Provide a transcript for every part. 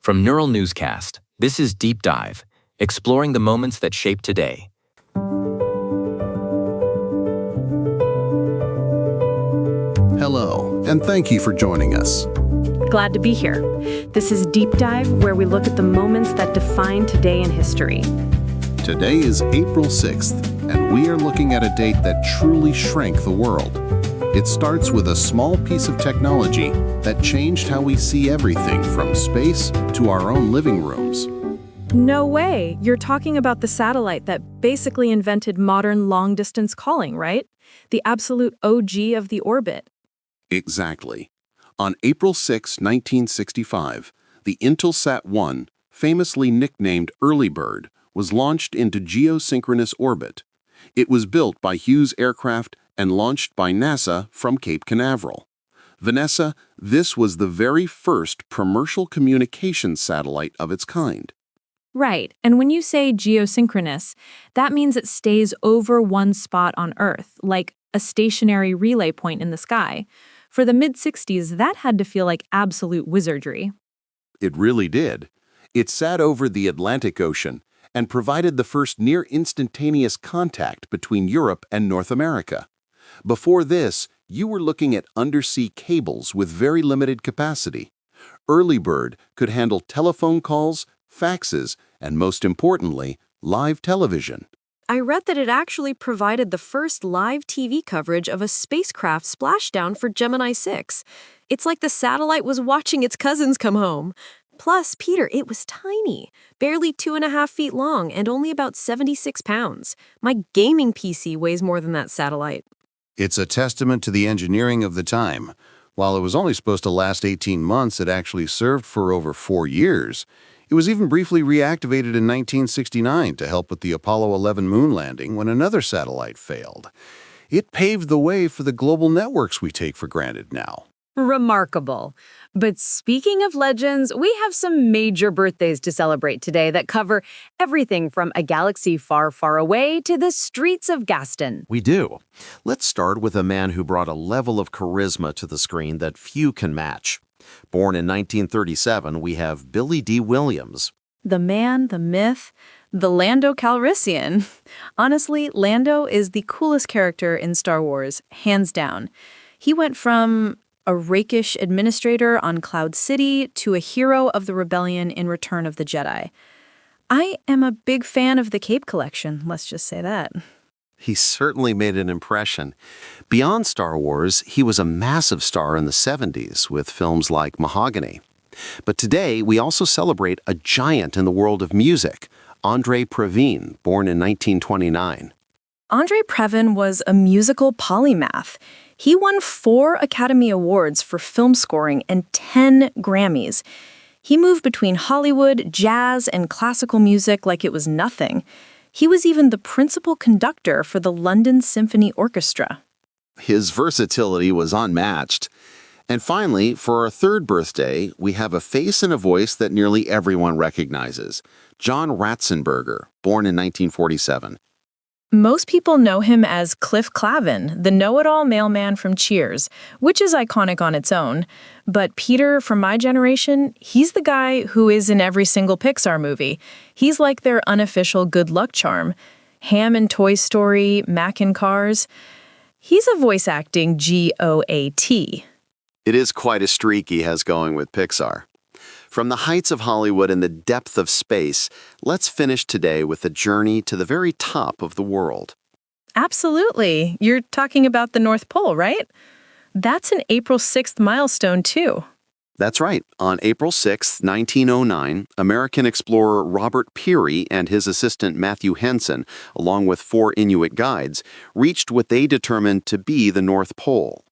From Neural Newscast, this is Deep Dive, exploring the moments that shape today. Hello, and thank you for joining us. Glad to be here. This is Deep Dive, where we look at the moments that define today in history. Today is April 6th, and we are looking at a date that truly shrank the world. It starts with a small piece of technology that changed how we see everything from space to our own living rooms. No way! You're talking about the satellite that basically invented modern long-distance calling, right? The absolute OG of the orbit. Exactly. On April 6, 1965, the Intelsat I, famously nicknamed Early Bird, was launched into geosynchronous orbit. It was built by Hughes Aircraft and launched by NASA from Cape Canaveral. Vanessa, this was the very first commercial communications satellite of its kind. Right, and when you say geosynchronous, that means it stays over one spot on Earth, like a stationary relay point in the sky. For the mid-60s, that had to feel like absolute wizardry. It really did. It sat over the Atlantic Ocean and provided the first near-instantaneous contact between Europe and North America. Before this, you were looking at undersea cables with very limited capacity. Early Bird could handle telephone calls, faxes, and most importantly, live television. I read that it actually provided the first live TV coverage of a spacecraft splashdown for Gemini 6. It's like the satellite was watching its cousins come home. Plus, Peter, it was tiny, barely 2.5 feet long and only about 76 pounds. My gaming PC weighs more than that satellite. It's a testament to the engineering of the time. While it was only supposed to last 18 months, it actually served for over 4 years. It was even briefly reactivated in 1969 to help with the Apollo 11 moon landing when another satellite failed. It paved the way for the global networks we take for granted now. Remarkable. But speaking of legends, we have some major birthdays to celebrate today that cover everything from a galaxy far, far away to the streets of Gaston. We do. Let's start with a man who brought a level of charisma to the screen that few can match. Born in 1937, we have Billy Dee Williams. The man, the myth, the Lando Calrissian. Honestly, Lando is the coolest character in Star Wars, hands down. He went from a rakish administrator on Cloud City to a hero of the rebellion in Return of the Jedi. I am a big fan of the Cape Collection, let's just say that. He certainly made an impression. Beyond Star Wars, he was a massive star in the 70s with films like Mahogany. But today, we also celebrate a giant in the world of music, André Previn, born in 1929. André Previn was a musical polymath. He won 4 Academy Awards for film scoring and 10 Grammys. He moved between Hollywood, jazz, and classical music like it was nothing. He was even the principal conductor for the London Symphony Orchestra. His versatility was unmatched. And finally, for our third birthday, we have a face and a voice that nearly everyone recognizes. John Ratzenberger, born in 1947. Most people know him as Cliff Clavin, the know-it-all mailman from Cheers, which is iconic on its own. But Peter, from my generation, he's the guy who is in every single Pixar movie. He's like their unofficial good luck charm. Ham in Toy Story, Mac in Cars. He's a voice-acting GOAT. It is quite a streak he has going with Pixar. From the heights of Hollywood and the depth of space, let's finish today with a journey to the very top of the world. Absolutely. You're talking about the North Pole, right? That's an April 6th milestone, too. That's right. On April 6, 1909, American explorer Robert Peary and his assistant Matthew Henson, along with 4 Inuit guides, reached what they determined to be the North Pole.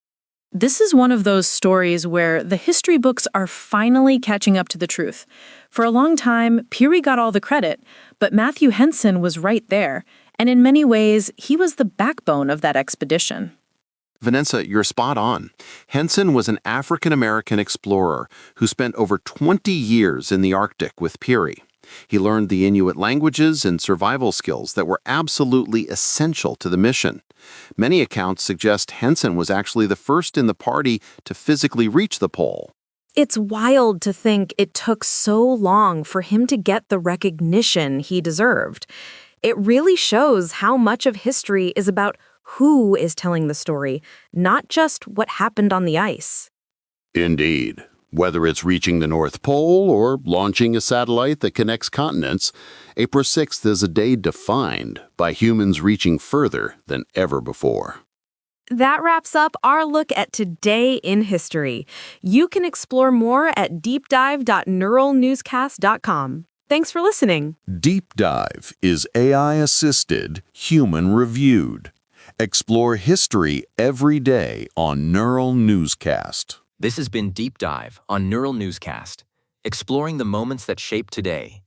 This is one of those stories where the history books are finally catching up to the truth. For a long time, Peary got all the credit, but Matthew Henson was right there, and in many ways, he was the backbone of that expedition. Vanessa, you're spot on. Henson was an African-American explorer who spent over 20 years in the Arctic with Peary. He learned the Inuit languages and survival skills that were absolutely essential to the mission. Many accounts suggest Henson was actually the first in the party to physically reach the pole. It's wild to think it took so long for him to get the recognition he deserved. It really shows how much of history is about who is telling the story, not just what happened on the ice. Indeed. Whether it's reaching the North Pole or launching a satellite that connects continents, April 6th is a day defined by humans reaching further than ever before. That wraps up our look at Today in History. You can explore more at deepdive.neuralnewscast.com. Thanks for listening. Deep Dive is AI-assisted, human-reviewed. Explore history every day on Neural Newscast. This has been Deep Dive on Neural Newscast, exploring the moments that shape today.